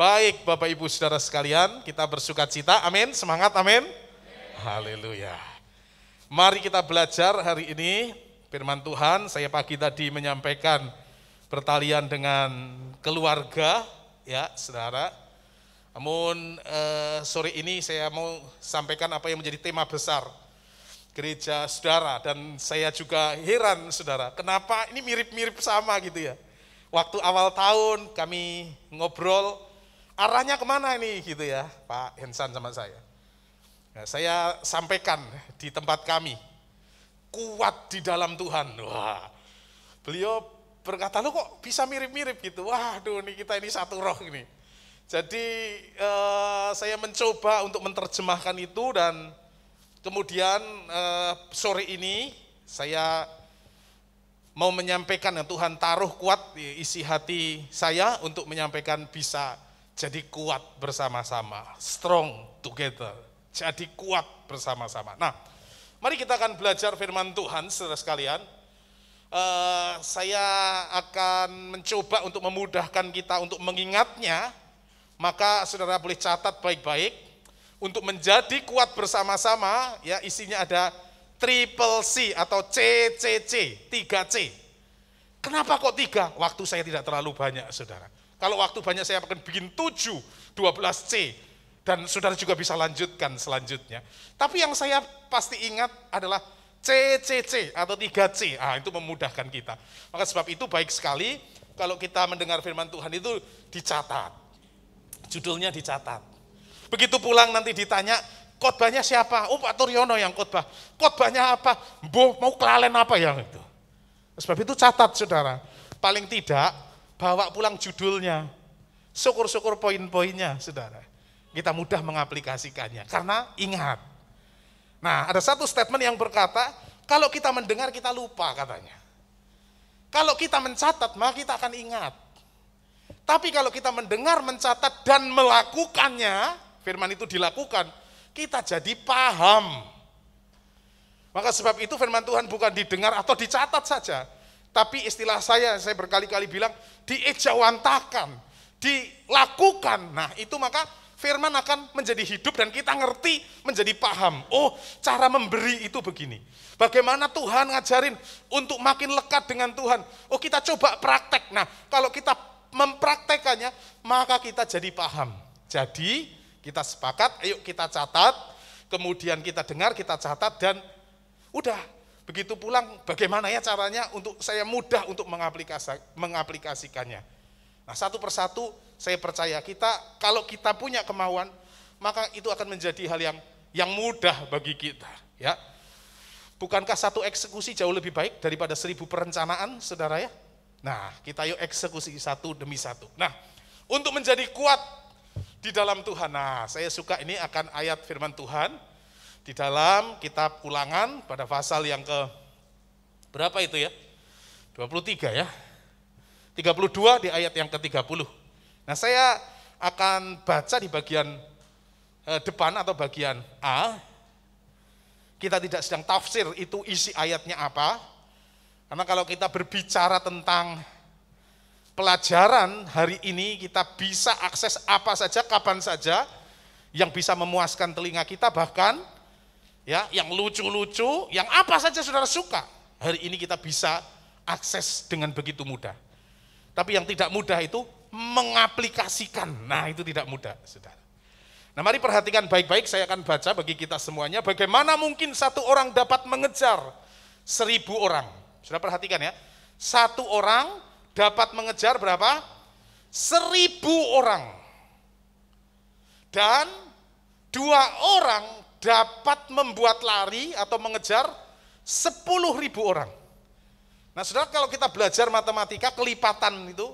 Baik Bapak Ibu Saudara sekalian, kita bersuka cita, amin, semangat, amin. Haleluya. Mari kita belajar hari ini firman Tuhan. Saya pagi tadi menyampaikan pertalian dengan keluarga, ya saudara. Namun sore ini saya mau sampaikan apa yang menjadi tema besar gereja saudara. Dan saya juga heran saudara, kenapa ini mirip-mirip sama gitu ya. Waktu awal tahun kami ngobrol, arahnya kemana ini gitu ya Pak Hensan sama saya. Nah, saya sampaikan di tempat kami, kuat di dalam Tuhan. Wah, beliau berkata, lo kok bisa mirip-mirip gitu. Waduh, kita ini satu roh ini. Jadi saya mencoba untuk menerjemahkan itu dan kemudian sore ini saya mau menyampaikan yang Tuhan taruh kuat di isi hati saya untuk menyampaikan bisa jadi kuat bersama-sama, strong together, jadi kuat bersama-sama. Nah, mari kita akan belajar firman Tuhan, saudara sekalian. Saya akan mencoba untuk memudahkan kita untuk mengingatnya, maka saudara boleh catat baik-baik, untuk menjadi kuat bersama-sama, ya isinya ada triple C atau CCC, 3C. Kenapa kok 3? Waktu saya tidak terlalu banyak, saudara. Kalau waktu banyak saya akan bikin 7, 12C. Dan saudara juga bisa lanjutkan selanjutnya. Tapi yang saya pasti ingat adalah CCC atau 3C. Itu memudahkan kita. Maka sebab itu baik sekali kalau kita mendengar firman Tuhan itu dicatat. Judulnya dicatat. Begitu pulang nanti ditanya, khotbahnya siapa? Oh Pak Turyono yang khotbah. Khotbahnya apa? Mau kelalen apa yang itu? Sebab itu catat saudara. Paling tidak bawa pulang judulnya, syukur-syukur poin-poinnya, saudara. Kita mudah mengaplikasikannya, karena ingat. Nah, ada satu statement yang berkata, kalau kita mendengar kita lupa katanya. Kalau kita mencatat, maka kita akan ingat. Tapi kalau kita mendengar, mencatat, dan melakukannya, firman itu dilakukan, kita jadi paham. Maka sebab itu firman Tuhan bukan didengar atau dicatat saja, tapi istilah saya berkali-kali bilang, diejawantakan, dilakukan. Nah itu maka firman akan menjadi hidup dan kita ngerti, menjadi paham. Oh, cara memberi itu begini. Bagaimana Tuhan ngajarin untuk makin lekat dengan Tuhan. Oh, kita coba praktek. Nah, kalau kita mempraktekannya, maka kita jadi paham. Jadi kita sepakat, ayo kita catat, kemudian kita dengar, kita catat, dan udah. Begitu pulang, bagaimana ya caranya untuk saya mudah untuk mengaplikasikannya. Nah, satu persatu saya percaya kalau kita punya kemauan, maka itu akan menjadi hal yang mudah bagi kita. Ya, bukankah satu eksekusi jauh lebih baik daripada 1000 perencanaan, saudara ya? Nah, kita yuk eksekusi satu demi satu. Nah, untuk menjadi kuat di dalam Tuhan. Nah, saya suka ini akan ayat firman Tuhan di dalam kitab Ulangan pada pasal yang ke berapa itu ya? 23 ya. 32 di ayat yang ke-30. Nah, saya akan baca di bagian depan atau bagian A. Kita tidak sedang tafsir itu isi ayatnya apa. Karena kalau kita berbicara tentang pelajaran hari ini, kita bisa akses apa saja, kapan saja, yang bisa memuaskan telinga kita, bahkan ya, yang lucu-lucu, yang apa saja saudara suka, hari ini kita bisa akses dengan begitu mudah. Tapi yang tidak mudah itu mengaplikasikan. Nah, itu tidak mudah, saudara. Nah, mari perhatikan baik-baik, saya akan baca bagi kita semuanya. Bagaimana mungkin satu orang dapat mengejar 1000 orang? Sudah perhatikan ya, satu orang dapat mengejar berapa? 1000 orang. Dan 2 orang dapat membuat lari atau mengejar 10.000 orang. Nah, saudara, kalau kita belajar matematika, kelipatan itu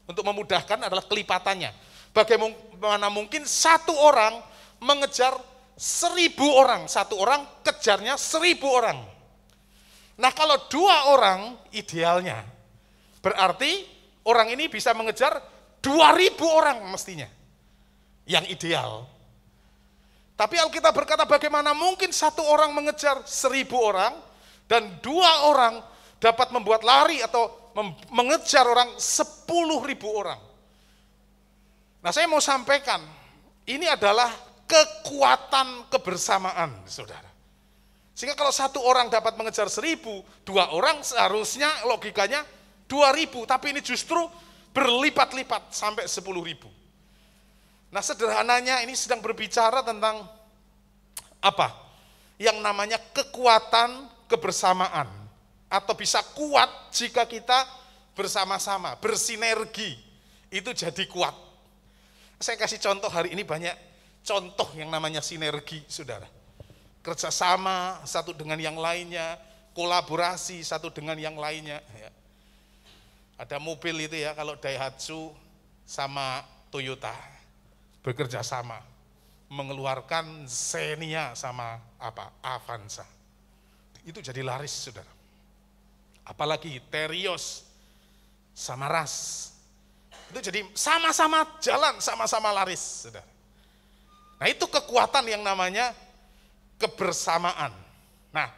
untuk memudahkan adalah kelipatannya. Bagaimana mungkin satu orang mengejar 1000 orang, satu orang kejarnya 1000 orang. Nah, kalau 2 orang idealnya, berarti orang ini bisa mengejar 2000 orang mestinya, yang ideal. Tapi Alkitab berkata bagaimana mungkin satu orang mengejar 1000 orang dan 2 orang dapat membuat lari atau mengejar orang 10.000 orang. Nah, saya mau sampaikan, ini adalah kekuatan kebersamaan, saudara. Sehingga kalau satu orang dapat mengejar 1.000, 2 orang seharusnya logikanya 2.000, tapi ini justru berlipat-lipat sampai 10.000. Nah, sederhananya ini sedang berbicara tentang apa? Yang namanya kekuatan kebersamaan, atau bisa kuat jika kita bersama-sama, bersinergi, itu jadi kuat. Saya kasih contoh hari ini, banyak contoh yang namanya sinergi, saudara. Kerjasama satu dengan yang lainnya, kolaborasi satu dengan yang lainnya. Ya. Ada mobil itu ya, kalau Daihatsu sama Toyota bekerja sama, mengeluarkan Xenia sama Avanza. Itu jadi laris, saudara. Apalagi Terios sama Ras. Itu jadi sama-sama jalan, sama-sama laris, saudara. Nah, itu kekuatan yang namanya kebersamaan. Nah,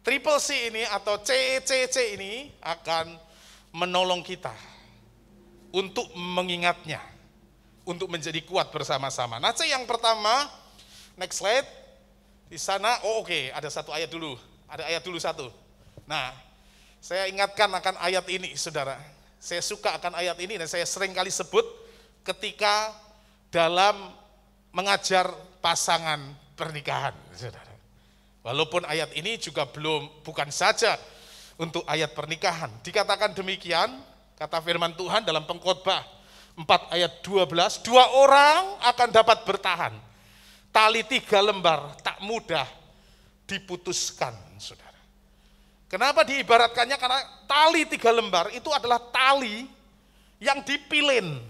Triple C ini atau CCC ini akan menolong kita untuk mengingatnya, untuk menjadi kuat bersama-sama. Nah, C yang pertama, next slide. Di sana, oke, ada satu ayat dulu. Ada ayat dulu satu. Nah, saya ingatkan akan ayat ini, saudara. Saya suka akan ayat ini dan saya sering kali sebut ketika dalam mengajar pasangan pernikahan, saudara. Walaupun ayat ini juga bukan saja untuk ayat pernikahan. Dikatakan demikian, kata firman Tuhan dalam Pengkhotbah 4 ayat 12, 2 orang akan dapat bertahan. Tali 3 lembar tak mudah diputuskan, saudara. Kenapa diibaratkannya? Karena tali 3 lembar itu adalah tali yang dipilin,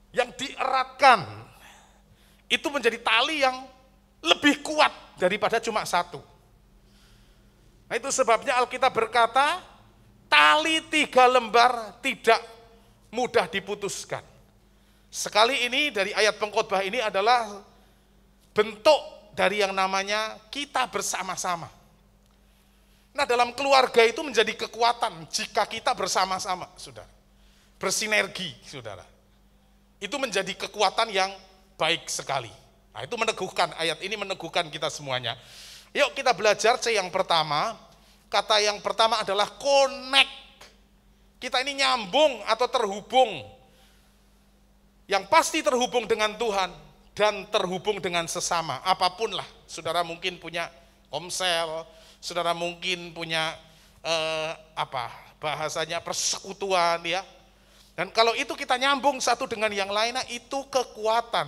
yang dieratkan. Itu menjadi tali yang lebih kuat daripada cuma satu. Nah, itu sebabnya Alkitab berkata, tali 3 lembar tidak mudah diputuskan. Sekali ini dari ayat Pengkhotbah ini adalah bentuk dari yang namanya kita bersama-sama. Nah, dalam keluarga itu menjadi kekuatan jika kita bersama-sama, saudara. Bersinergi, saudara. Itu menjadi kekuatan yang baik sekali. Nah, itu meneguhkan, ayat ini meneguhkan kita semuanya. Yuk kita belajar C yang pertama. Kata yang pertama adalah connect. Kita ini nyambung atau terhubung. Yang pasti terhubung dengan Tuhan dan terhubung dengan sesama. Apapun lah, saudara mungkin punya komsel, saudara mungkin punya bahasanya persekutuan ya. Dan kalau itu kita nyambung satu dengan yang lainnya, itu kekuatan.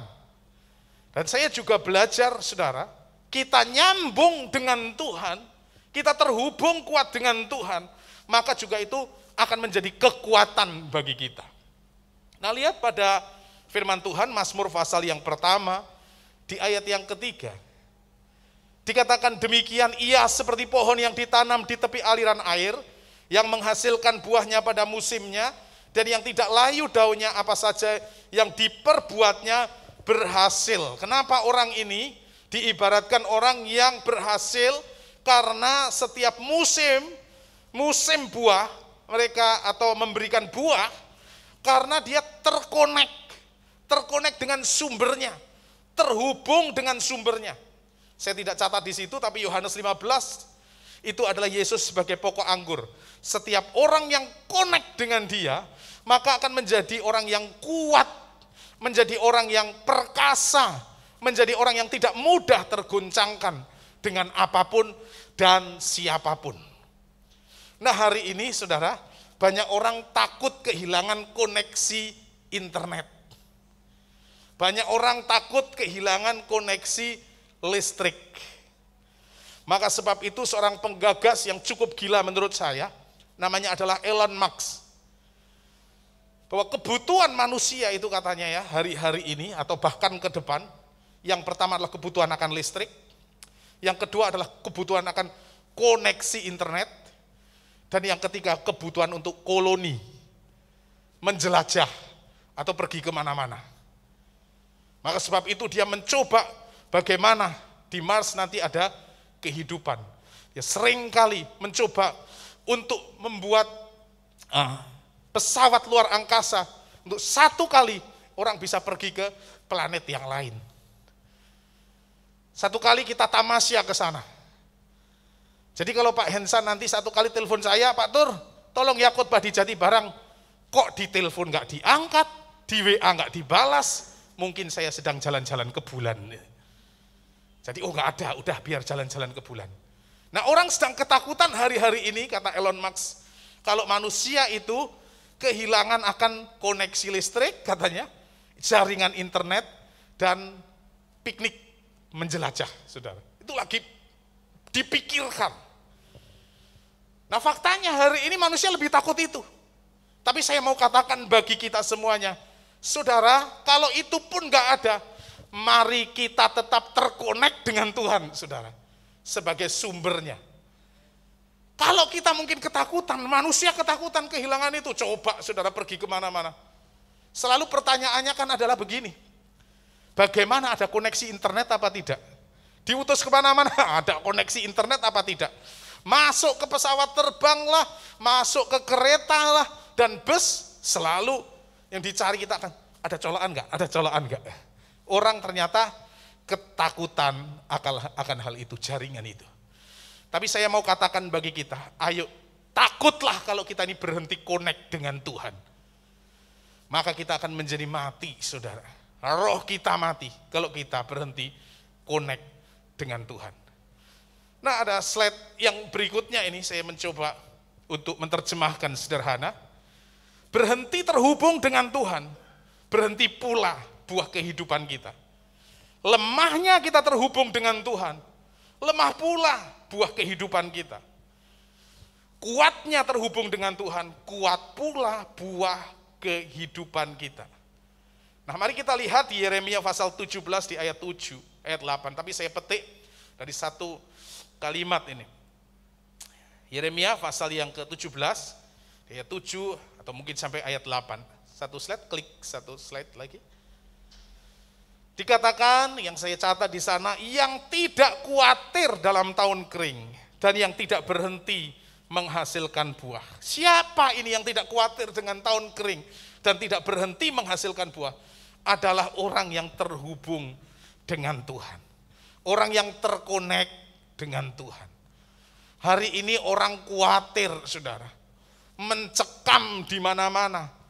Dan saya juga belajar, saudara, kita nyambung dengan Tuhan, kita terhubung kuat dengan Tuhan, maka juga itu akan menjadi kekuatan bagi kita. Nah, lihat pada firman Tuhan, Mazmur pasal yang pertama, di ayat yang ketiga. Dikatakan demikian, ia seperti pohon yang ditanam di tepi aliran air, yang menghasilkan buahnya pada musimnya, dan yang tidak layu daunnya, apa saja yang diperbuatnya berhasil. Kenapa orang ini diibaratkan orang yang berhasil? Karena setiap musim buah mereka atau memberikan buah, karena dia terkonek dengan sumbernya, terhubung dengan sumbernya. Saya tidak catat di situ, tapi Yohanes 15 itu adalah Yesus sebagai pokok anggur. Setiap orang yang connect dengan dia, maka akan menjadi orang yang kuat, menjadi orang yang perkasa, menjadi orang yang tidak mudah tergoncangkan dengan apapun dan siapapun. Nah, hari ini saudara, banyak orang takut kehilangan koneksi internet. Banyak orang takut kehilangan koneksi listrik. Maka sebab itu seorang penggagas yang cukup gila menurut saya, namanya adalah Elon Musk. Bahwa kebutuhan manusia itu katanya ya, hari-hari ini atau bahkan ke depan, yang pertama adalah kebutuhan akan listrik, yang kedua adalah kebutuhan akan koneksi internet, dan yang ketiga kebutuhan untuk koloni, menjelajah atau pergi kemana-mana. Maka sebab itu dia mencoba bagaimana di Mars nanti ada kehidupan. Ya seringkali mencoba untuk membuat pesawat luar angkasa untuk satu kali orang bisa pergi ke planet yang lain. Satu kali kita tamasya ke sana. Jadi kalau Pak Hensan nanti satu kali telepon saya, Pak Tur, tolong ya khotbah di Jati Barang, kok di telepon nggak diangkat, di WA nggak dibalas, mungkin saya sedang jalan-jalan ke bulan. Jadi nggak ada, udah biar jalan-jalan ke bulan. Nah orang sedang ketakutan hari-hari ini, kata Elon Musk, kalau manusia itu kehilangan akan koneksi listrik katanya, jaringan internet, dan piknik menjelajah, saudara. Itu lagi dipikirkan. Nah faktanya hari ini manusia lebih takut itu. Tapi saya mau katakan bagi kita semuanya, saudara, kalau itu pun nggak ada, mari kita tetap terkonek dengan Tuhan, saudara, sebagai sumbernya. Kalau kita mungkin ketakutan, manusia ketakutan kehilangan itu, coba saudara pergi kemana-mana. Selalu pertanyaannya kan adalah begini, bagaimana ada koneksi internet apa tidak? Diutus kemana-mana, ada koneksi internet apa tidak? Masuk ke pesawat terbang lah, masuk ke kereta lah, dan bus selalu yang dicari kita akan, ada colokan enggak? Ada colokan enggak? Orang ternyata ketakutan akan hal itu, jaringan itu. Tapi saya mau katakan bagi kita, ayo takutlah kalau kita ini berhenti connect dengan Tuhan. Maka kita akan menjadi mati, saudara. Roh kita mati kalau kita berhenti connect dengan Tuhan. Nah ada slide yang berikutnya ini saya mencoba untuk menerjemahkan sederhana. Berhenti terhubung dengan Tuhan, berhenti pula buah kehidupan kita. Lemahnya kita terhubung dengan Tuhan, lemah pula buah kehidupan kita. Kuatnya terhubung dengan Tuhan, kuat pula buah kehidupan kita. Nah mari kita lihat di Yeremia pasal 17 di ayat 7, ayat 8. Tapi saya petik dari satu kalimat ini. Yeremia pasal yang ke-17, ayat 7 atau mungkin sampai ayat 8. Satu slide, klik satu slide lagi. Dikatakan yang saya catat di sana, yang tidak khawatir dalam tahun kering dan yang tidak berhenti menghasilkan buah. Siapa ini yang tidak khawatir dengan tahun kering dan tidak berhenti menghasilkan buah? Adalah orang yang terhubung dengan Tuhan. Orang yang terkonek dengan Tuhan. Hari ini orang khawatir, saudara. Mencekam di mana-mana.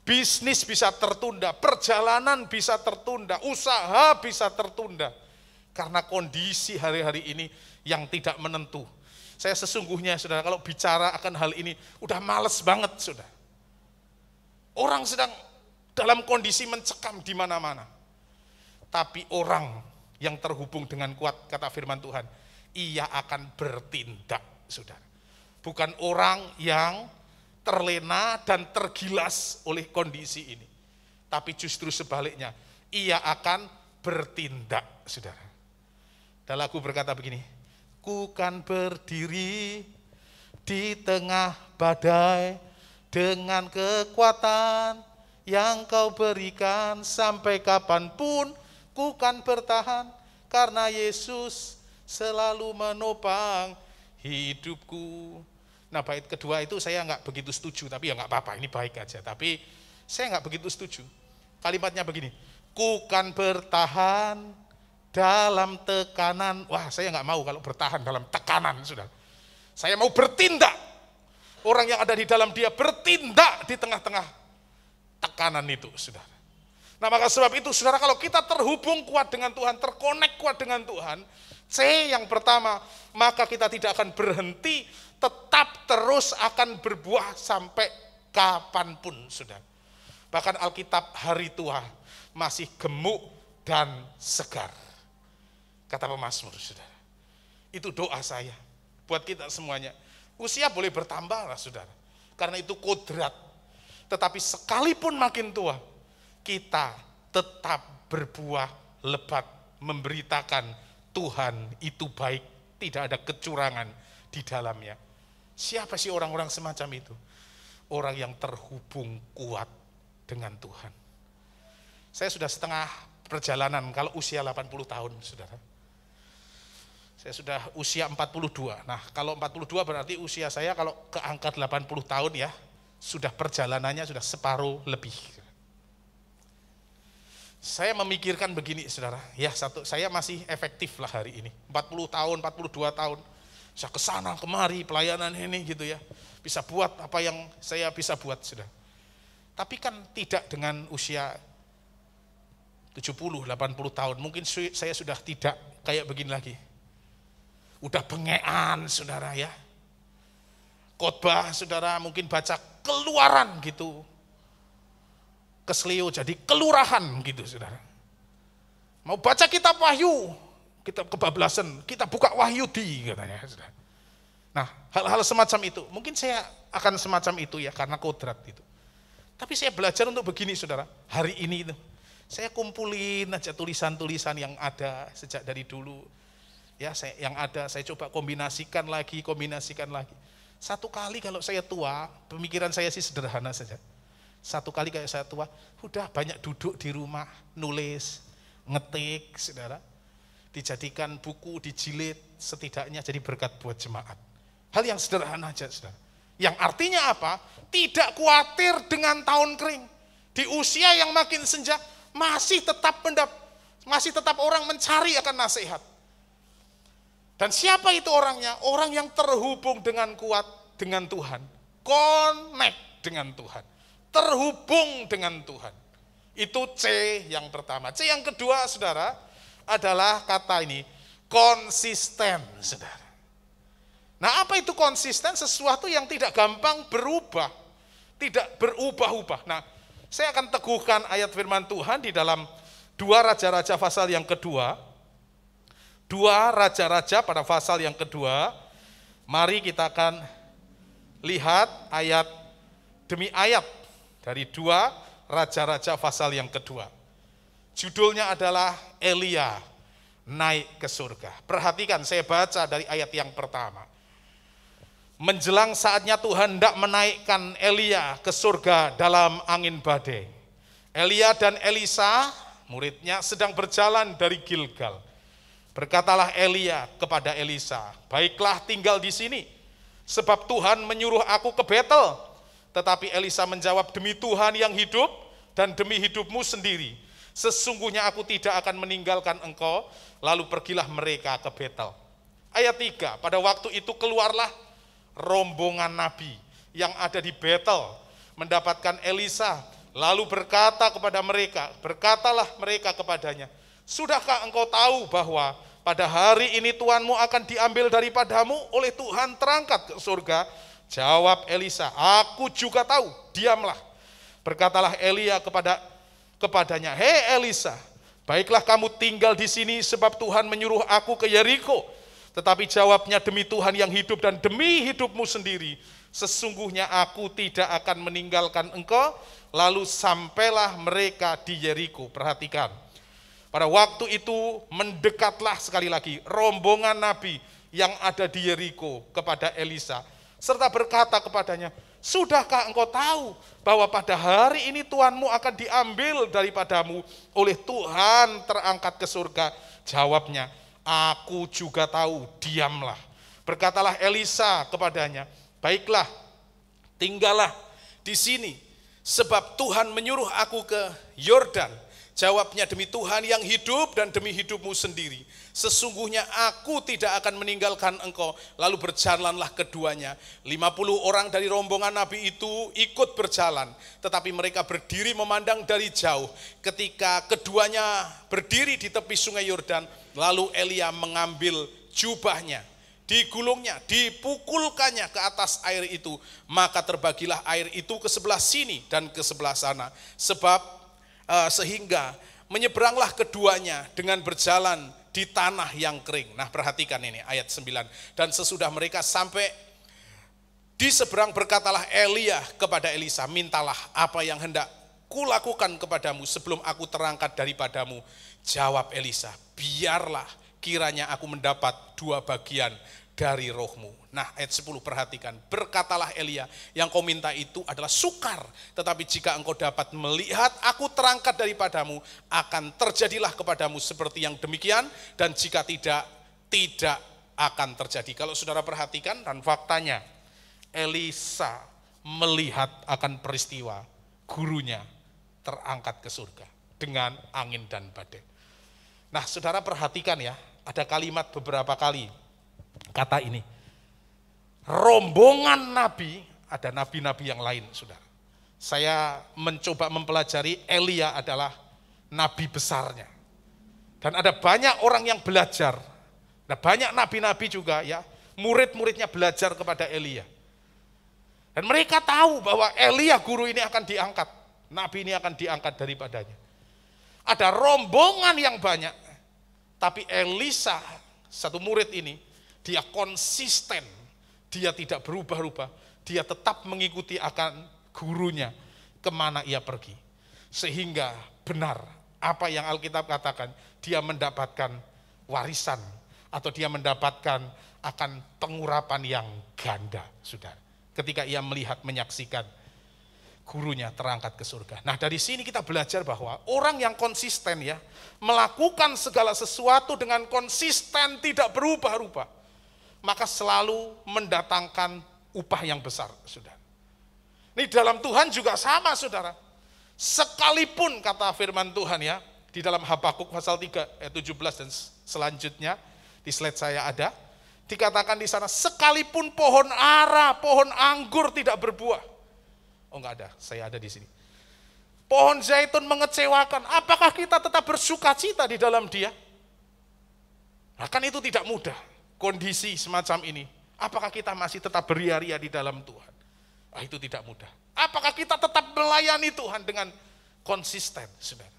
Bisnis bisa tertunda, perjalanan bisa tertunda, usaha bisa tertunda. Karena kondisi hari-hari ini yang tidak menentu. Saya sesungguhnya, saudara, kalau bicara akan hal ini, udah males banget, saudara. Orang sedang dalam kondisi mencekam di mana-mana. Tapi orang yang terhubung dengan kuat, kata firman Tuhan, ia akan bertindak, saudara. Bukan orang yang terlena dan tergilas oleh kondisi ini. Tapi justru sebaliknya, ia akan bertindak, saudara. Dan lagu berkata begini, ku kan berdiri di tengah badai dengan kekuatan yang kau berikan sampai kapanpun, ku kan bertahan karena Yesus selalu menopang hidupku. Nah bait kedua itu saya nggak begitu setuju, tapi ya nggak apa-apa, ini baik aja. Tapi saya nggak begitu setuju. Kalimatnya begini, ku kan bertahan dalam tekanan. Wah saya nggak mau kalau bertahan dalam tekanan, saudara. Saya mau bertindak. Orang yang ada di dalam dia bertindak di tengah-tengah tekanan itu, saudara. Nah maka sebab itu, saudara, kalau kita terhubung kuat dengan Tuhan, terkonek kuat dengan Tuhan, C yang pertama, maka kita tidak akan berhenti, tetap terus akan berbuah sampai kapanpun, saudara. Bahkan Alkitab hari tua masih gemuk dan segar. Kata pemazmur, saudara. Itu doa saya buat kita semuanya. Usia boleh bertambah lah, saudara. Karena itu kodrat. Tetapi sekalipun makin tua, kita tetap berbuah lebat, memberitakan Tuhan itu baik, tidak ada kecurangan di dalamnya. Siapa sih orang-orang semacam itu? Orang yang terhubung kuat dengan Tuhan. Saya sudah setengah perjalanan kalau usia 80 tahun, saudara. Saya sudah usia 42. Nah, kalau 42 berarti usia saya kalau ke angka 80 tahun ya, sudah perjalanannya sudah separuh lebih. Saya memikirkan begini saudara, ya saya masih efektif lah hari ini, 40 tahun, 42 tahun, saya kesana kemari pelayanan ini gitu ya, bisa buat apa yang saya bisa buat saudara. Tapi kan tidak dengan usia 70, 80 tahun, mungkin saya sudah tidak kayak begini lagi. Udah bengean saudara ya, khotbah saudara mungkin baca keluaran gitu, kesleo jadi kelurahan gitu saudara. Mau baca kitab Wahyu, kitab kebablasan, kita buka Wahyudi katanya saudara. Nah hal-hal semacam itu, mungkin saya akan semacam itu ya karena kodrat itu. Tapi saya belajar untuk begini saudara, hari ini itu saya kumpulin aja tulisan-tulisan yang ada sejak dari dulu. Ya yang ada saya coba kombinasikan lagi. Satu kali kalau saya tua, pemikiran saya sih sederhana saja. Satu kali kayak saya tua, udah banyak duduk di rumah, nulis, ngetik, saudara. Dijadikan buku, dijilid, setidaknya jadi berkat buat jemaat. Hal yang sederhana aja, saudara. Yang artinya apa? Tidak khawatir dengan tahun kering. Di usia yang makin senja, masih tetap orang mencari akan nasihat. Dan siapa itu orangnya? Orang yang terhubung dengan kuat dengan Tuhan. Connect dengan Tuhan. Terhubung dengan Tuhan. Itu C yang pertama. C yang kedua saudara adalah kata ini, konsisten saudara. Nah apa itu konsisten? Sesuatu yang tidak gampang berubah. Tidak berubah-ubah. Nah saya akan teguhkan ayat firman Tuhan di dalam 2 Raja-Raja pasal yang kedua. 2 Raja-Raja pada pasal yang kedua. Mari kita akan lihat ayat demi ayat dari 2 Raja-Raja pasal yang kedua. Judulnya adalah Elia naik ke surga. Perhatikan, saya baca dari ayat yang pertama. Menjelang saatnya Tuhan hendak menaikkan Elia ke surga dalam angin badai. Elia dan Elisa, muridnya, sedang berjalan dari Gilgal. Berkatalah Elia kepada Elisa, baiklah tinggal di sini, sebab Tuhan menyuruh aku ke Betel. Tetapi Elisa menjawab, demi Tuhan yang hidup dan demi hidupmu sendiri, sesungguhnya aku tidak akan meninggalkan engkau. Lalu pergilah mereka ke Betel. Ayat 3, pada waktu itu keluarlah rombongan nabi yang ada di Betel, mendapatkan Elisa, lalu berkatalah mereka kepadanya, sudahkah engkau tahu bahwa pada hari ini Tuhanmu akan diambil daripadamu oleh Tuhan terangkat ke surga? Jawab Elisa, aku juga tahu, diamlah. Berkatalah Elia kepadanya, hei Elisa, baiklah kamu tinggal di sini sebab Tuhan menyuruh aku ke Yeriko. Tetapi jawabnya, demi Tuhan yang hidup dan demi hidupmu sendiri, sesungguhnya aku tidak akan meninggalkan engkau. Lalu sampailah mereka di Yeriko. Perhatikan, pada waktu itu mendekatlah sekali lagi rombongan nabi yang ada di Yeriko kepada Elisa, serta berkata kepadanya, sudahkah engkau tahu bahwa pada hari ini Tuhanmu akan diambil daripadamu oleh Tuhan terangkat ke surga? Jawabnya, aku juga tahu, diamlah. Berkatalah Elisa kepadanya, baiklah, tinggallah di sini, sebab Tuhan menyuruh aku ke Yordan. Jawabnya, demi Tuhan yang hidup dan demi hidupmu sendiri, sesungguhnya aku tidak akan meninggalkan engkau. Lalu berjalanlah keduanya. 50 orang dari rombongan nabi itu ikut berjalan, tetapi mereka berdiri memandang dari jauh. Ketika keduanya berdiri di tepi sungai Yordan, lalu Elia mengambil jubahnya, digulungnya, dipukulkannya ke atas air itu, maka terbagilah air itu ke sebelah sini dan ke sebelah sana, sehingga menyeberanglah keduanya dengan berjalan di tanah yang kering. Nah perhatikan ini ayat 9. Dan sesudah mereka sampai di seberang, berkatalah Elia kepada Elisa, mintalah apa yang hendak kulakukan kepadamu sebelum aku terangkat daripadamu. Jawab Elisa, biarlah kiranya aku mendapat 2 bagian dari rohmu. Nah ayat 10 perhatikan, berkatalah Elia, yang kau minta itu adalah sukar, tetapi jika engkau dapat melihat aku terangkat daripadamu, akan terjadilah kepadamu seperti yang demikian, dan jika tidak, tidak akan terjadi. Kalau saudara perhatikan dan faktanya, Elisa melihat akan peristiwa gurunya terangkat ke surga. dengan angin dan badai. Nah, saudara perhatikan ya, ada kalimat beberapa kali kata ini. Rombongan nabi, ada nabi-nabi yang lain, saudara. Saya mencoba mempelajari Elia adalah nabi besarnya. Dan ada banyak orang yang belajar. Ada banyak nabi-nabi juga ya, murid-muridnya belajar kepada Elia. Dan mereka tahu bahwa Elia guru ini akan diangkat. Nabi ini akan diangkat daripadanya. Ada rombongan yang banyak. Tapi Elisa, satu murid ini, dia konsisten. Dia tidak berubah-ubah. Dia tetap mengikuti akan gurunya kemana ia pergi. Sehingga benar apa yang Alkitab katakan. Dia mendapatkan warisan. Atau dia mendapatkan akan pengurapan yang ganda, saudara. Ketika ia melihat, menyaksikan gurunya terangkat ke surga. Nah, dari sini kita belajar bahwa orang yang konsisten ya, melakukan segala sesuatu dengan konsisten, tidak berubah-ubah, maka selalu mendatangkan upah yang besar, saudara. Ini dalam Tuhan juga sama, saudara. Sekalipun kata firman Tuhan ya, di dalam Habakuk pasal 3 ayat 17 dan selanjutnya, di slide saya ada, dikatakan di sana, sekalipun pohon ara, pohon anggur tidak berbuah. Oh enggak ada, saya ada di sini. Pohon zaitun mengecewakan, apakah kita tetap bersuka cita di dalam dia? Nah, kan itu tidak mudah, kondisi semacam ini. Apakah kita masih tetap beria-ria di dalam Tuhan? Ah, itu tidak mudah. Apakah kita tetap melayani Tuhan dengan konsisten, saudara?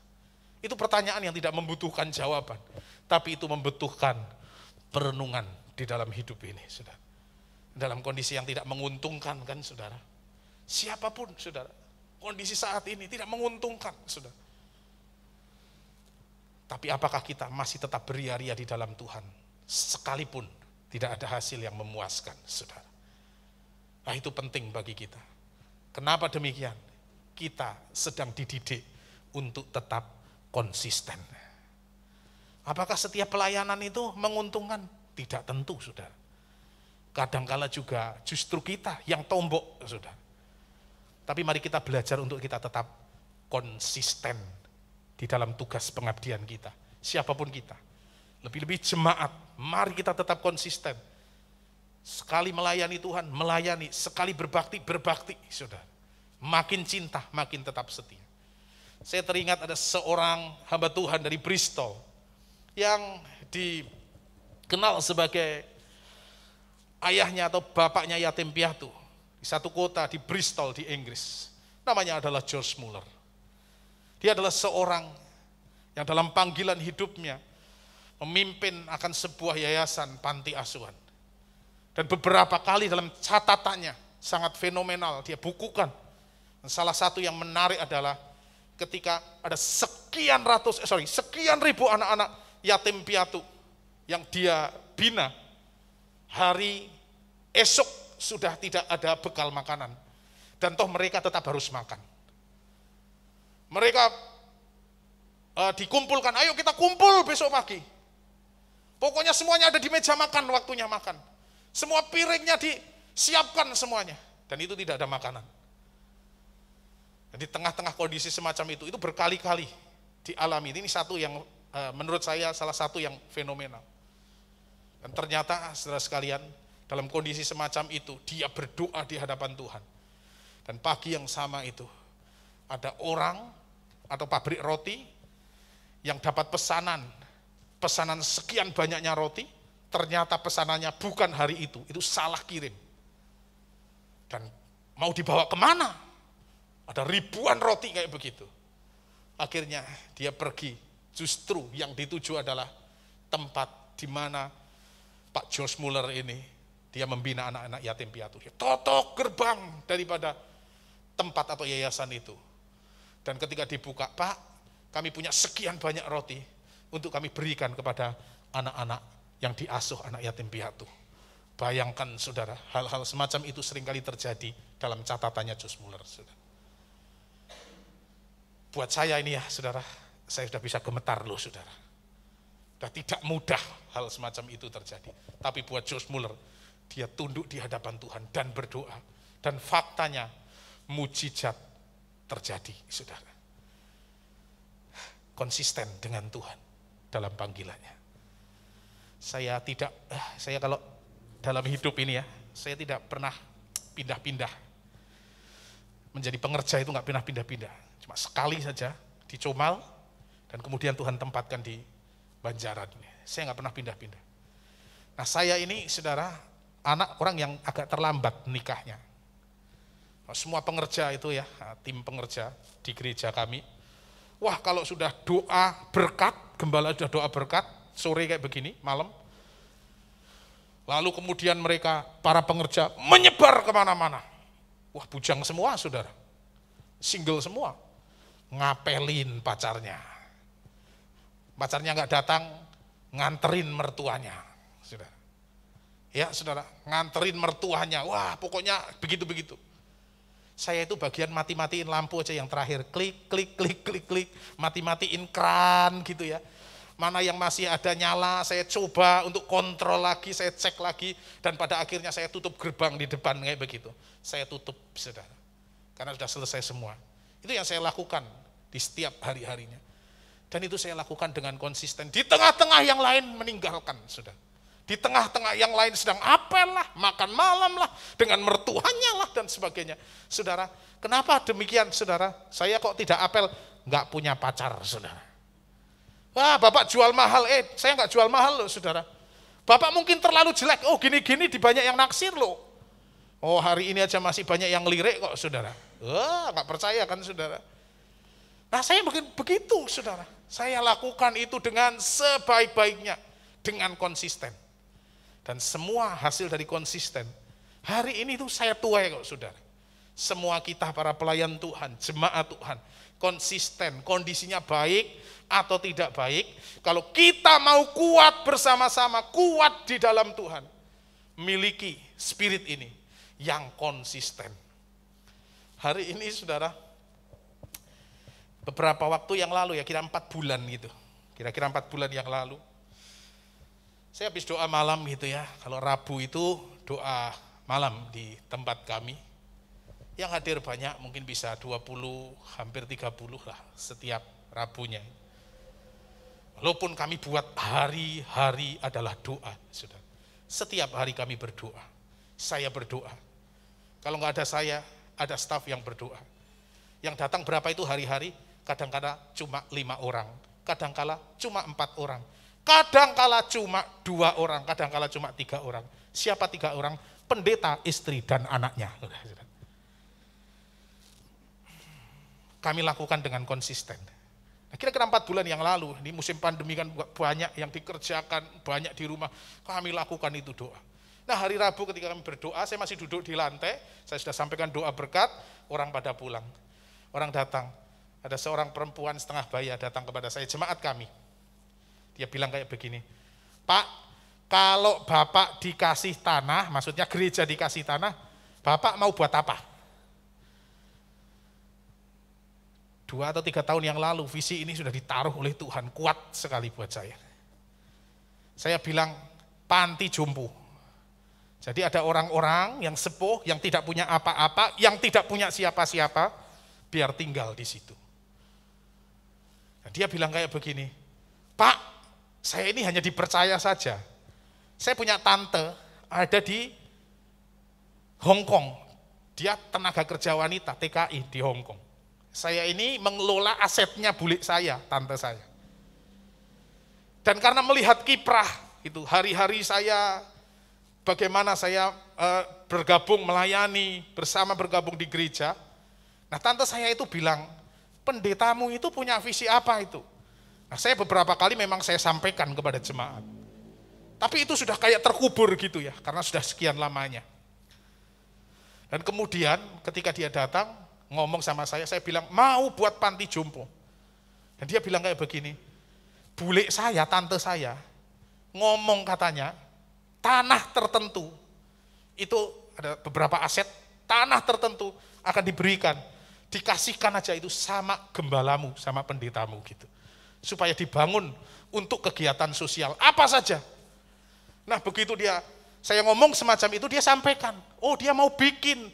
Itu pertanyaan yang tidak membutuhkan jawaban, tapi itu membutuhkan perenungan di dalam hidup ini, saudara. Dalam kondisi yang tidak menguntungkan kan, saudara. Siapapun, saudara, kondisi saat ini tidak menguntungkan, saudara. Tapi apakah kita masih tetap beria-ria di dalam Tuhan, sekalipun tidak ada hasil yang memuaskan, saudara. Nah, itu penting bagi kita. Kenapa demikian? Kita sedang dididik untuk tetap konsisten. Apakah setiap pelayanan itu menguntungkan? Tidak tentu, saudara. Kadangkala juga justru kita yang tombok, saudara. Tapi mari kita belajar untuk kita tetap konsisten di dalam tugas pengabdian kita. Siapapun kita. Lebih-lebih jemaat, mari kita tetap konsisten. Sekali melayani Tuhan, melayani. Sekali berbakti, berbakti, saudara. Makin cinta, makin tetap setia. Saya teringat ada seorang hamba Tuhan dari Bristol yang dikenal sebagai ayahnya atau bapaknya yatim piatu. Di satu kota di Bristol di Inggris. Namanya adalah George Muller. Dia adalah seorang yang dalam panggilan hidupnya memimpin akan sebuah yayasan panti asuhan. Dan beberapa kali dalam catatannya sangat fenomenal dia bukukan. Dan salah satu yang menarik adalah ketika ada sekian ribu anak-anak yatim piatu yang dia bina, hari esok sudah tidak ada bekal makanan. Dan toh mereka tetap harus makan. Mereka dikumpulkan, ayo kita kumpul besok pagi. Pokoknya semuanya ada di meja makan, waktunya makan. Semua piringnya disiapkan semuanya. Dan itu tidak ada makanan. Dan di tengah-tengah kondisi semacam itu berkali-kali dialami. Ini satu yang menurut saya salah satu yang fenomenal. Dan ternyata saudara sekalian, dalam kondisi semacam itu, dia berdoa di hadapan Tuhan. Dan pagi yang sama itu, ada orang atau pabrik roti yang dapat pesanan sekian banyaknya roti, ternyata pesanannya bukan hari itu salah kirim. Dan mau dibawa kemana? Ada ribuan roti kayak begitu. Akhirnya dia pergi, justru yang dituju adalah tempat di mana Pak George Muller ini, dia membina anak-anak yatim piatu. Dia totok gerbang daripada tempat atau yayasan itu. Dan ketika dibuka, Pak, kami punya sekian banyak roti untuk kami berikan kepada anak-anak yang diasuh anak yatim piatu. Bayangkan, saudara, hal-hal semacam itu seringkali terjadi dalam catatannya George Muller, saudara. Buat saya ini ya, saudara, saya sudah bisa gemetar loh, saudara. Sudah tidak mudah hal semacam itu terjadi. Tapi buat George Muller, dia tunduk di hadapan Tuhan dan berdoa. Dan faktanya, mujizat terjadi, saudara. konsisten dengan Tuhan dalam panggilannya. Saya kalau dalam hidup ini ya, saya tidak pernah pindah-pindah. Menjadi pengerja itu nggak pernah pindah-pindah. Cuma sekali saja di Comal, dan kemudian Tuhan tempatkan di Banjaran. Saya nggak pernah pindah-pindah. Nah saya ini saudara, anak orang yang agak terlambat nikahnya. Semua pengerja itu ya, tim pengerja di gereja kami, wah kalau sudah doa berkat, gembala sudah doa berkat, sore kayak begini, malam, lalu kemudian mereka, para pengerja, menyebar kemana-mana. Wah bujang semua saudara, single semua, ngapelin pacarnya. Pacarnya nggak datang, nganterin mertuanya, saudara. Ya saudara, nganterin mertuanya, wah pokoknya begitu-begitu. Saya itu bagian mati-matiin lampu aja yang terakhir, klik, klik, klik, klik, klik, mati-matiin kran gitu ya. Mana yang masih ada nyala, saya coba untuk kontrol lagi, saya cek lagi, dan pada akhirnya saya tutup gerbang di depan kayak begitu. Saya tutup, saudara, karena sudah selesai semua. Itu yang saya lakukan di setiap hari-harinya. Dan itu saya lakukan dengan konsisten. Di tengah-tengah yang lain meninggalkan, saudara. Di tengah-tengah yang lain sedang apel lah, makan malam lah, dengan mertuanya lah, dan sebagainya. Saudara, kenapa demikian saudara? Saya kok tidak apel? Nggak punya pacar, saudara. Wah, Bapak jual mahal, saya nggak jual mahal loh, saudara. Bapak mungkin terlalu jelek, oh gini-gini di banyak yang naksir loh. Oh hari ini aja masih banyak yang lirik kok, saudara. Wah, nggak percaya kan, saudara. Nah saya mungkin begitu, saudara. Saya lakukan itu dengan sebaik-baiknya, dengan konsisten. Dan semua hasil dari konsisten. Hari ini tuh saya tuai kok saudara. Semua kita para pelayan Tuhan, jemaat Tuhan, konsisten, kondisinya baik atau tidak baik. Kalau kita mau kuat bersama-sama, kuat di dalam Tuhan, miliki spirit ini yang konsisten. Hari ini saudara, beberapa waktu yang lalu ya, kira 4 bulan gitu. Kira-kira 4 bulan yang lalu. Saya habis doa malam gitu ya, kalau Rabu itu doa malam di tempat kami. Yang hadir banyak, mungkin bisa 20, hampir 30 lah setiap Rabunya. Walaupun kami buat hari-hari adalah doa, saudara. Setiap hari kami berdoa, saya berdoa. Kalau nggak ada saya, ada staf yang berdoa. Yang datang berapa itu hari-hari? Kadang-kala cuma 5 orang, kadang-kala cuma 4 orang. Kadang-kala cuma 2 orang, kadang-kala cuma 3 orang. Siapa 3 orang? Pendeta, istri, dan anaknya. Kami lakukan dengan konsisten. Nah, kira-kira 4 bulan yang lalu, ini musim pandemi kan banyak yang dikerjakan, banyak di rumah. Kami lakukan itu doa. Nah hari Rabu ketika kami berdoa, saya masih duduk di lantai, saya sudah sampaikan doa berkat, orang pada pulang. Orang datang, ada seorang perempuan setengah baya datang kepada saya, jemaat kami. Dia bilang kayak begini, Pak, kalau Bapak dikasih tanah, maksudnya gereja dikasih tanah, Bapak mau buat apa? 2 atau 3 tahun yang lalu, visi ini sudah ditaruh oleh Tuhan, kuat sekali buat saya. Saya bilang, panti jompo. Jadi ada orang-orang yang sepuh, yang tidak punya apa-apa, yang tidak punya siapa-siapa, biar tinggal di situ. Nah, dia bilang kayak begini, Pak, saya ini hanya dipercaya saja. Saya punya tante ada di Hong Kong. Dia tenaga kerja wanita TKI di Hong Kong. Saya ini mengelola asetnya bule saya, tante saya. Dan karena melihat kiprah itu hari-hari saya, bagaimana saya bergabung melayani bersama bergabung di gereja. Nah tante saya itu bilang, pendetamu itu punya visi apa itu? Nah, saya beberapa kali memang saya sampaikan kepada jemaat. Tapi itu sudah kayak terkubur gitu ya, karena sudah sekian lamanya. Dan kemudian ketika dia datang, ngomong sama saya bilang, mau buat panti jompo. Dan dia bilang kayak begini, bule saya, tante saya, ngomong katanya, tanah tertentu, itu ada beberapa aset, tanah tertentu akan diberikan, dikasihkan aja itu sama gembalamu, sama pendetamu gitu. Supaya dibangun untuk kegiatan sosial, apa saja. Nah begitu saya ngomong semacam itu, dia sampaikan, oh dia mau bikin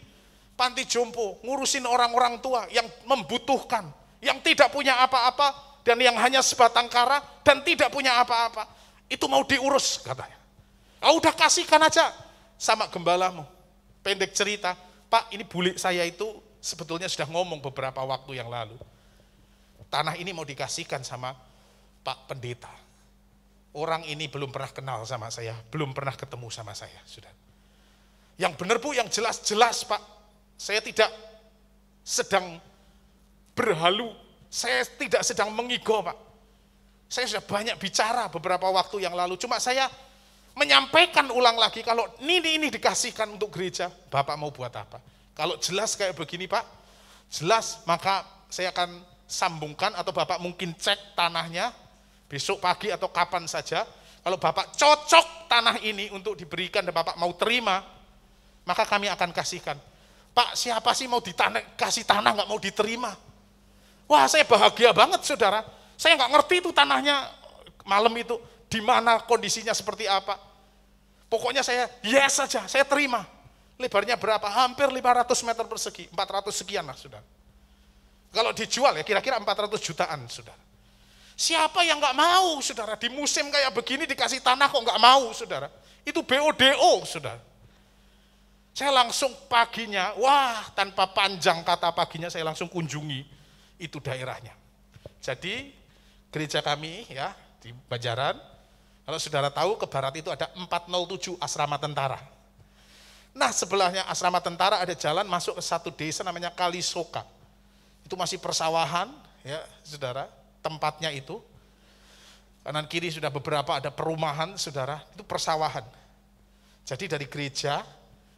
panti jompo, ngurusin orang-orang tua yang membutuhkan, yang tidak punya apa-apa, dan yang hanya sebatang kara dan tidak punya apa-apa, itu mau diurus katanya. Udah kasihkan aja sama gembalamu. Pendek cerita, Pak, ini bule saya itu sebetulnya sudah ngomong beberapa waktu yang lalu. Tanah ini mau dikasihkan sama Pak Pendeta. Orang ini belum pernah kenal sama saya, belum pernah ketemu sama saya, sudah. Yang benar Bu, yang jelas-jelas Pak, saya tidak sedang berhalu, saya tidak sedang mengigo Pak. Saya sudah banyak bicara beberapa waktu yang lalu, cuma saya menyampaikan ulang lagi kalau ini dikasihkan untuk gereja, Bapak mau buat apa? Kalau jelas kayak begini Pak, jelas maka saya akan sambungkan atau Bapak mungkin cek tanahnya besok pagi atau kapan saja. Kalau Bapak cocok tanah ini untuk diberikan dan Bapak mau terima, maka kami akan kasihkan. Pak, siapa sih mau kasih tanah nggak mau diterima? Wah, saya bahagia banget saudara. Saya nggak ngerti itu tanahnya malam itu di mana kondisinya seperti apa. Pokoknya saya yes saja, saya terima. Lebarnya berapa? Hampir 500 meter persegi, 400 sekian lah saudara. Kalau dijual ya kira-kira 400 jutaan saudara. Siapa yang nggak mau saudara? Di musim kayak begini dikasih tanah kok nggak mau saudara? Itu BODO saudara. Saya langsung paginya, wah tanpa panjang kata paginya saya langsung kunjungi itu daerahnya. Jadi gereja kami ya di Banjaran, kalau saudara tahu ke barat itu ada 407 asrama tentara. Nah sebelahnya asrama tentara ada jalan masuk ke satu desa namanya Kalisoka. Itu masih persawahan ya saudara, tempatnya itu. Kanan kiri sudah beberapa ada perumahan saudara, itu persawahan. Jadi dari gereja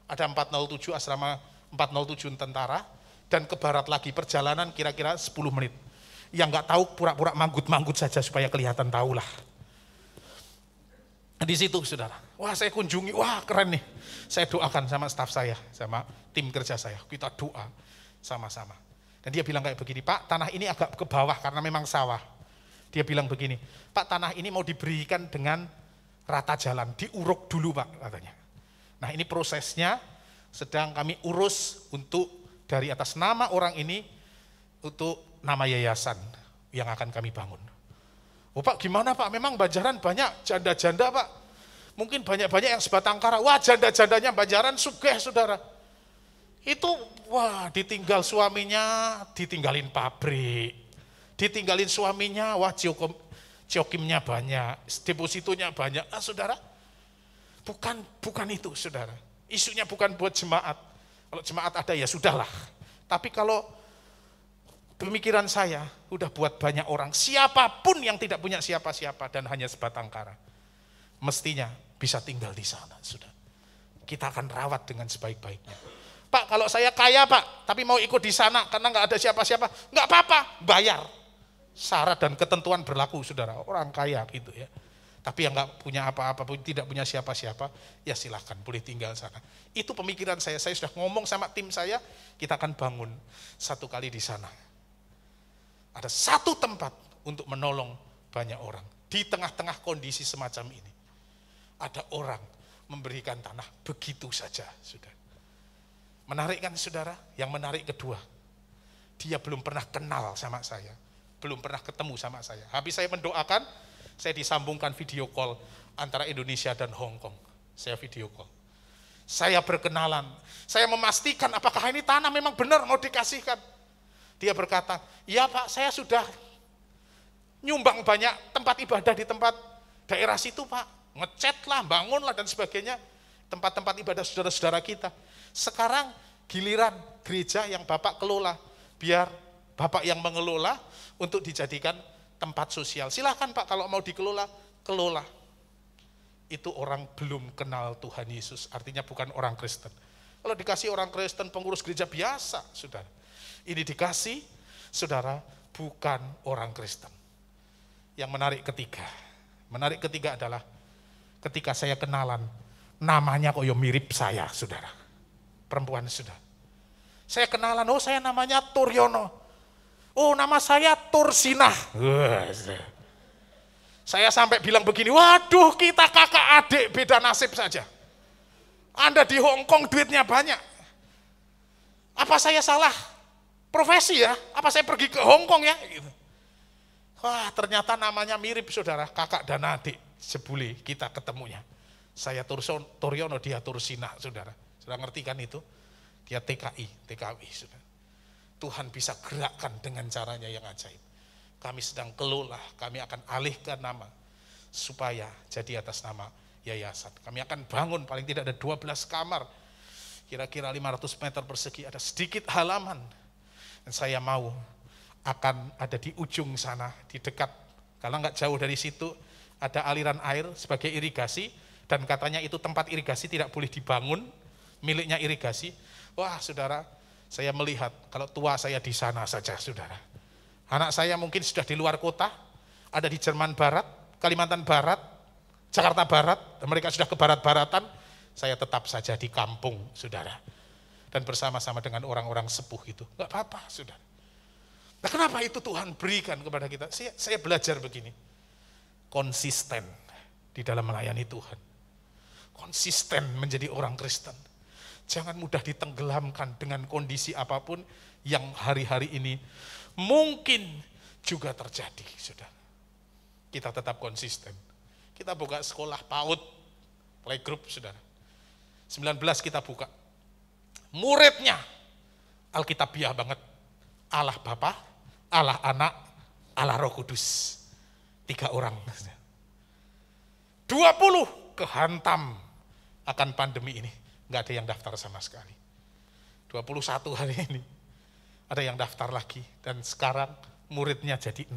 ada 407 asrama 407 tentara dan ke barat lagi perjalanan kira-kira 10 menit. Yang nggak tahu pura-pura manggut-manggut saja supaya kelihatan tahulah. Di situ saudara, wah saya kunjungi, wah keren nih. Saya doakan sama staf saya, sama tim kerja saya, kita doa sama-sama. Dan dia bilang kayak begini, Pak tanah ini agak ke bawah karena memang sawah. Dia bilang begini, Pak tanah ini mau diberikan dengan rata jalan, diuruk dulu Pak katanya. Nah ini prosesnya sedang kami urus untuk dari atas nama orang ini untuk nama yayasan yang akan kami bangun. Oh Pak gimana Pak, memang Banjaran banyak janda-janda Pak, mungkin banyak-banyak yang sebatang kara, wah janda-jandanya Banjaran sugih saudara. Itu wah ditinggal suaminya, ditinggalin pabrik, ditinggalin suaminya, wah ciokimnya banyak, depositonya banyak, saudara. Bukan itu saudara, isunya bukan buat jemaat, kalau jemaat ada ya sudahlah. Tapi kalau pemikiran saya udah buat banyak orang, siapapun yang tidak punya siapa-siapa dan hanya sebatang kara, mestinya bisa tinggal di sana, sudah. Kita akan rawat dengan sebaik-baiknya. Pak, kalau saya kaya Pak, tapi mau ikut di sana karena nggak ada siapa-siapa, nggak apa-apa, bayar. Syarat dan ketentuan berlaku, saudara. Orang kaya gitu ya. Tapi yang nggak punya apa-apa, tidak punya siapa-siapa, ya silahkan boleh tinggal sana. Itu pemikiran saya sudah ngomong sama tim saya, kita akan bangun satu kali di sana. Ada satu tempat untuk menolong banyak orang. Di tengah-tengah kondisi semacam ini. Ada orang memberikan tanah begitu saja, sudah. Menarik kan saudara? Yang menarik kedua, dia belum pernah kenal sama saya, belum pernah ketemu sama saya. Habis saya mendoakan, saya disambungkan video call antara Indonesia dan Hong Kong. Saya video call. Saya berkenalan, saya memastikan apakah ini tanah memang benar mau dikasihkan. Dia berkata, iya Pak, saya sudah nyumbang banyak tempat ibadah di tempat daerah situ Pak. Ngecat lah, bangun lah dan sebagainya. Tempat-tempat ibadah saudara-saudara kita. Sekarang giliran gereja yang Bapak kelola, biar Bapak yang mengelola untuk dijadikan tempat sosial. Silahkan Pak kalau mau dikelola, kelola. Itu orang belum kenal Tuhan Yesus, artinya bukan orang Kristen. Kalau dikasih orang Kristen, pengurus gereja biasa, saudara. Ini dikasih, saudara, bukan orang Kristen. Yang menarik ketiga adalah ketika saya kenalan, namanya kok mirip saya, saudara. Perempuan saudara. Saya kenalan, oh saya namanya Turyono. Oh nama saya Tursinah. Saya sampai bilang begini, waduh kita kakak adik beda nasib saja. Anda di Hong Kong duitnya banyak. Apa saya salah profesi ya? Apa saya pergi ke Hong Kong ya? Gitu. Wah, ternyata namanya mirip saudara, kakak dan adik sebule kita ketemunya. Saya Turyono, dia Tursina, saudara. Sudah ngerti kan itu? Dia TKI, saudara. Tuhan bisa gerakkan dengan caranya yang ajaib. Kami sedang kelola, kami akan alihkan nama supaya jadi atas nama yayasan. Kami akan bangun paling tidak ada 12 kamar, kira-kira 500 meter persegi, ada sedikit halaman. Dan saya mau akan ada di ujung sana, di dekat, kalau nggak jauh dari situ, ada aliran air sebagai irigasi, dan katanya itu tempat irigasi tidak boleh dibangun, miliknya irigasi. Wah saudara, saya melihat kalau tua saya di sana saja saudara. Anak saya mungkin sudah di luar kota, ada di Jerman Barat, Kalimantan Barat, Jakarta Barat, dan mereka sudah ke barat-baratan, saya tetap saja di kampung saudara. Dan bersama-sama dengan orang-orang sepuh itu, nggak apa-apa saudara. Nah kenapa itu Tuhan berikan kepada kita? Saya belajar begini, konsisten di dalam melayani Tuhan, konsisten menjadi orang Kristen. Jangan mudah ditenggelamkan dengan kondisi apapun yang hari-hari ini mungkin juga terjadi, saudara. Kita tetap konsisten. Kita buka sekolah PAUD, playgroup, saudara. 19 kita buka. Muridnya Alkitabiah banget. Allah Bapa, Allah Anak, Allah Roh Kudus. 3 orang. 20 kehantam akan pandemi ini. Nggak ada yang daftar sama sekali. 21 hari ini ada yang daftar lagi, dan sekarang muridnya jadi 6.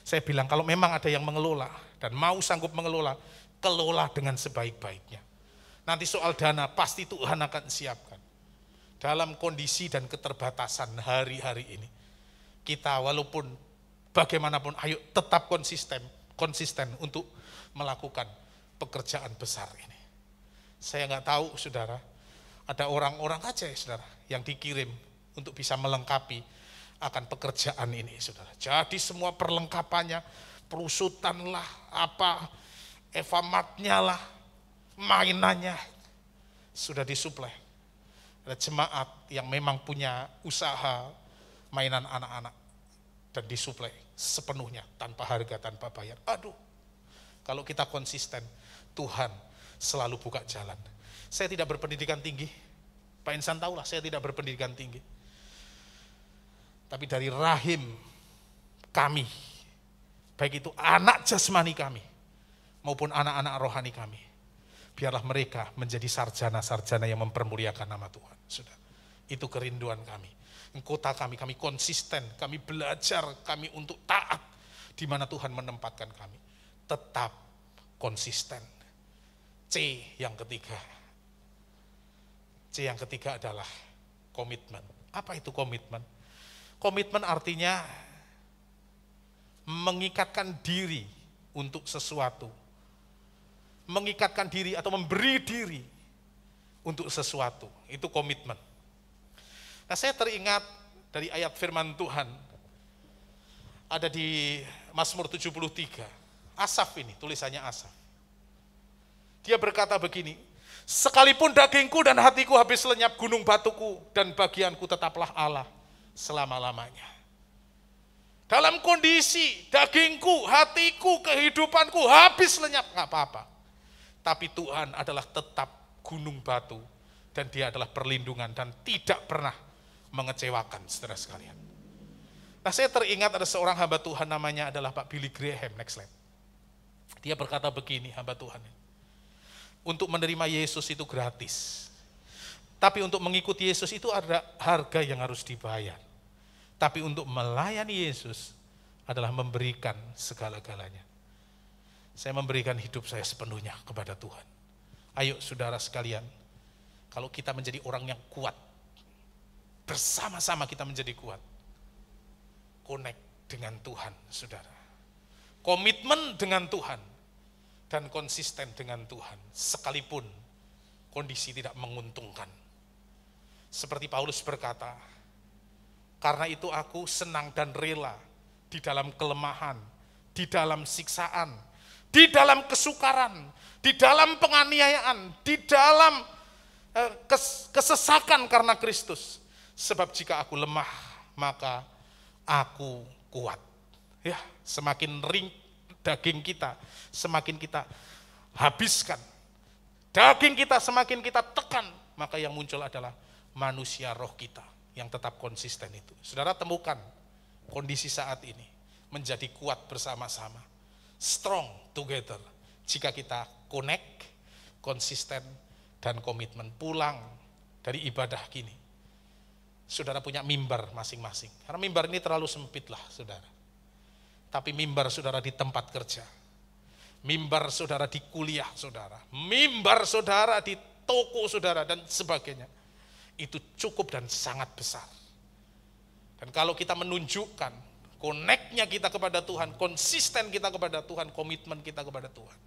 Saya bilang kalau memang ada yang mengelola dan mau sanggup mengelola, kelola dengan sebaik-baiknya. Nanti soal dana pasti Tuhan akan siapkan. Dalam kondisi dan keterbatasan hari-hari ini, kita walaupun bagaimanapun, ayo tetap konsisten untuk melakukan pekerjaan besar ini. Saya nggak tahu saudara, ada orang-orang aja ya saudara yang dikirim untuk bisa melengkapi akan pekerjaan ini saudara. Jadi semua perlengkapannya, perusutan lah, apa, evamatnya lah, mainannya sudah disuplai. Ada jemaat yang memang punya usaha mainan anak-anak dan disuplai sepenuhnya tanpa harga, tanpa bayar. Aduh, kalau kita konsisten, Tuhan selalu buka jalan. Saya tidak berpendidikan tinggi, Pak Insan tahulah saya tidak berpendidikan tinggi. Tapi dari rahim kami, baik itu anak jasmani kami, maupun anak-anak rohani kami, biarlah mereka menjadi sarjana-sarjana yang mempermuliakan nama Tuhan. Sudah, itu kerinduan kami. Kota kami konsisten, kami belajar, kami untuk taat di mana Tuhan menempatkan kami. Tetap konsisten. C yang ketiga adalah komitmen. Apa itu komitmen? Komitmen artinya mengikatkan diri untuk sesuatu. Mengikatkan diri atau memberi diri untuk sesuatu. Itu komitmen. Nah saya teringat dari ayat firman Tuhan. Ada di Mazmur 73. Asaf ini, tulisannya Asaf. Dia berkata begini, sekalipun dagingku dan hatiku habis lenyap, gunung batuku dan bagianku tetaplah Allah selama-lamanya. Dalam kondisi dagingku, hatiku, kehidupanku habis lenyap, gak apa-apa. Tapi Tuhan adalah tetap gunung batu, dan dia adalah perlindungan dan tidak pernah mengecewakan saudara sekalian. Nah saya teringat ada seorang hamba Tuhan namanya adalah Pak Billy Graham, next slide. Dia berkata begini, hamba Tuhan, untuk menerima Yesus itu gratis. Tapi untuk mengikuti Yesus itu ada harga yang harus dibayar. Tapi untuk melayani Yesus adalah memberikan segala-galanya. Saya memberikan hidup saya sepenuhnya kepada Tuhan. Ayo saudara sekalian, kalau kita menjadi orang yang kuat, bersama-sama kita menjadi kuat. Connect dengan Tuhan, saudara. Komitmen dengan Tuhan. Dan konsisten dengan Tuhan, sekalipun kondisi tidak menguntungkan. Seperti Paulus berkata, karena itu aku senang dan rela di dalam kelemahan, di dalam siksaan, di dalam kesukaran, di dalam penganiayaan, di dalam kesesakan karena Kristus. Sebab jika aku lemah, maka aku kuat. Ya. semakin daging kita, semakin kita habiskan. Daging kita semakin kita tekan, maka yang muncul adalah manusia roh kita yang tetap konsisten itu. Saudara temukan kondisi saat ini menjadi kuat bersama-sama, strong together. Jika kita connect, konsisten, dan komitmen pulang dari ibadah gini. Saudara punya mimbar masing-masing. Karena mimbar ini terlalu sempit lah saudara. Tapi mimbar saudara di tempat kerja. Mimbar saudara di kuliah saudara. Mimbar saudara di toko saudara dan sebagainya. Itu cukup dan sangat besar. Dan kalau kita menunjukkan connect-nya kita kepada Tuhan, konsisten kita kepada Tuhan, komitmen kita kepada Tuhan.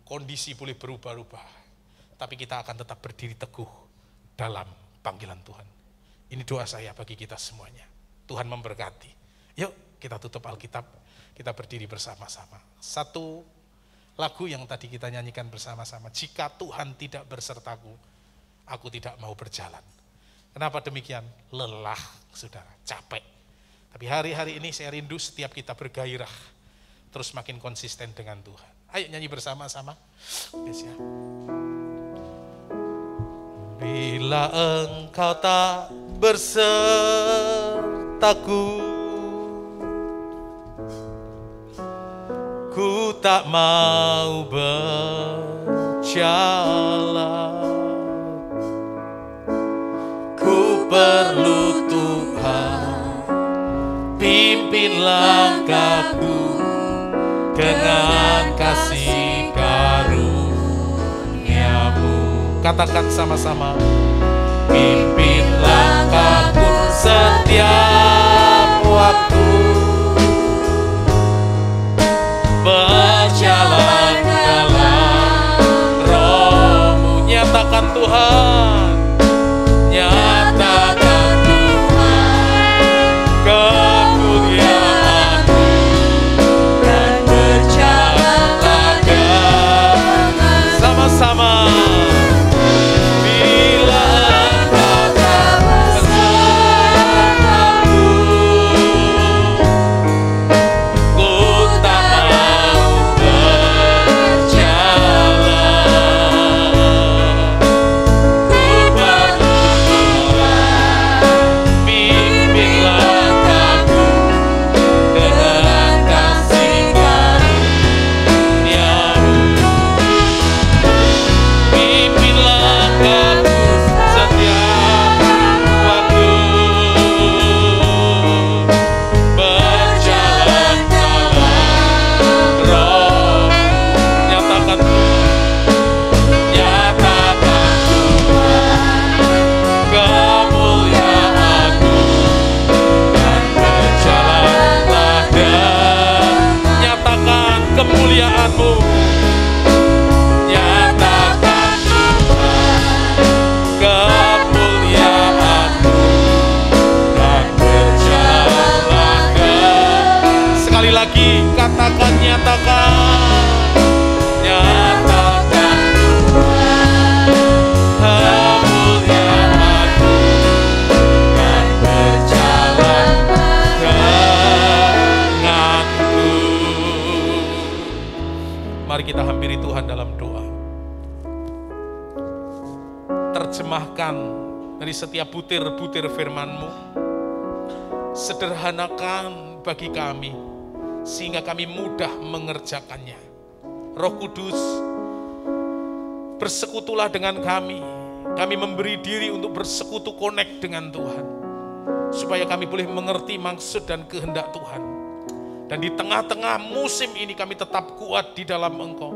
Kondisi boleh berubah-ubah. Tapi kita akan tetap berdiri teguh dalam panggilan Tuhan. Ini doa saya bagi kita semuanya. Tuhan memberkati. Yuk kita tutup Alkitab, kita berdiri bersama-sama. Satu lagu yang tadi kita nyanyikan bersama-sama. Jika Tuhan tidak bersertaku, aku tidak mau berjalan. Kenapa demikian? Lelah saudara, capek. Tapi hari-hari ini saya rindu setiap kita bergairah. Terus makin konsisten dengan Tuhan. Ayo nyanyi bersama-sama. Yes, ya. Bila engkau tak bersertaku, ku tak mau berjalan. Ku perlu Tuhan, pimpin langkahku dengan kasih karunia-Mu. Katakan sama-sama. Pimpin langkahku setiap waktu, berjalan dalam Roh-Mu. Nyatakan Tuhan, nyatakan Tuhan kemuliaan-Mu, dan berjalanlah dengan sama-sama. Kemuliaan-Mu, nyatakan kemuliaan-Mu, dan berjalanlah sekali lagi, katakan nyatakan, nyatakan kemuliaan-Mu, dan berjalanlah denganku. Mari kita hampiri Tuhan dalam doa. Terjemahkan dari setiap butir-butir firman-Mu. Sederhanakan bagi kami, sehingga kami mudah mengerjakannya. Roh Kudus, bersekutulah dengan kami. Kami memberi diri untuk bersekutu connect dengan Tuhan. Supaya kami boleh mengerti maksud dan kehendak Tuhan. Dan di tengah-tengah musim ini kami tetap kuat di dalam Engkau.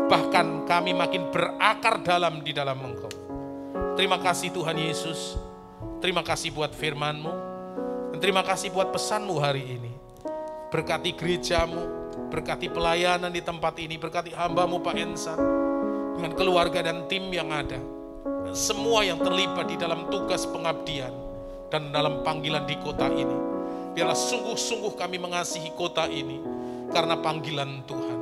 Bahkan kami makin berakar dalam di dalam Engkau. Terima kasih Tuhan Yesus. Terima kasih buat firman-Mu. Dan terima kasih buat pesan-Mu hari ini. Berkati gereja-Mu. Berkati pelayanan di tempat ini. Berkati hamba-Mu Pak Ensan. Dengan keluarga dan tim yang ada. Dan semua yang terlibat di dalam tugas pengabdian. Dan dalam panggilan di kota ini. Biarlah sungguh-sungguh kami mengasihi kota ini karena panggilan Tuhan.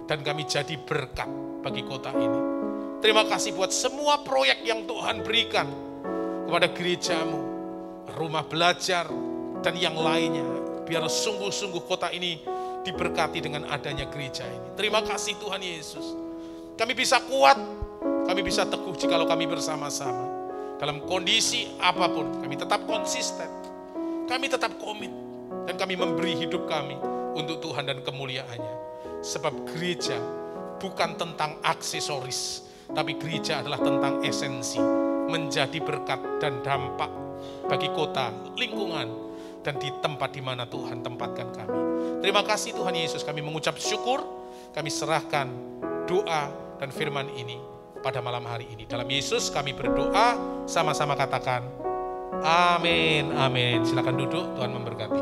Dan kami jadi berkat bagi kota ini. Terima kasih buat semua proyek yang Tuhan berikan kepada gereja-Mu, rumah belajar, dan yang lainnya. Biar sungguh-sungguh kota ini diberkati dengan adanya gereja ini. Terima kasih Tuhan Yesus. Kami bisa kuat, kami bisa teguh jikalau kami bersama-sama. Dalam kondisi apapun, kami tetap konsisten. Kami tetap komit. Dan kami memberi hidup kami untuk Tuhan dan kemuliaan-Nya. Sebab gereja bukan tentang aksesoris, tapi gereja adalah tentang esensi. Menjadi berkat dan dampak bagi kota, lingkungan, dan di tempat di mana Tuhan tempatkan kami. Terima kasih Tuhan Yesus, kami mengucap syukur, kami serahkan doa dan firman ini pada malam hari ini. Dalam Yesus kami berdoa, sama-sama katakan, amin, amin. Silakan duduk, Tuhan memberkati.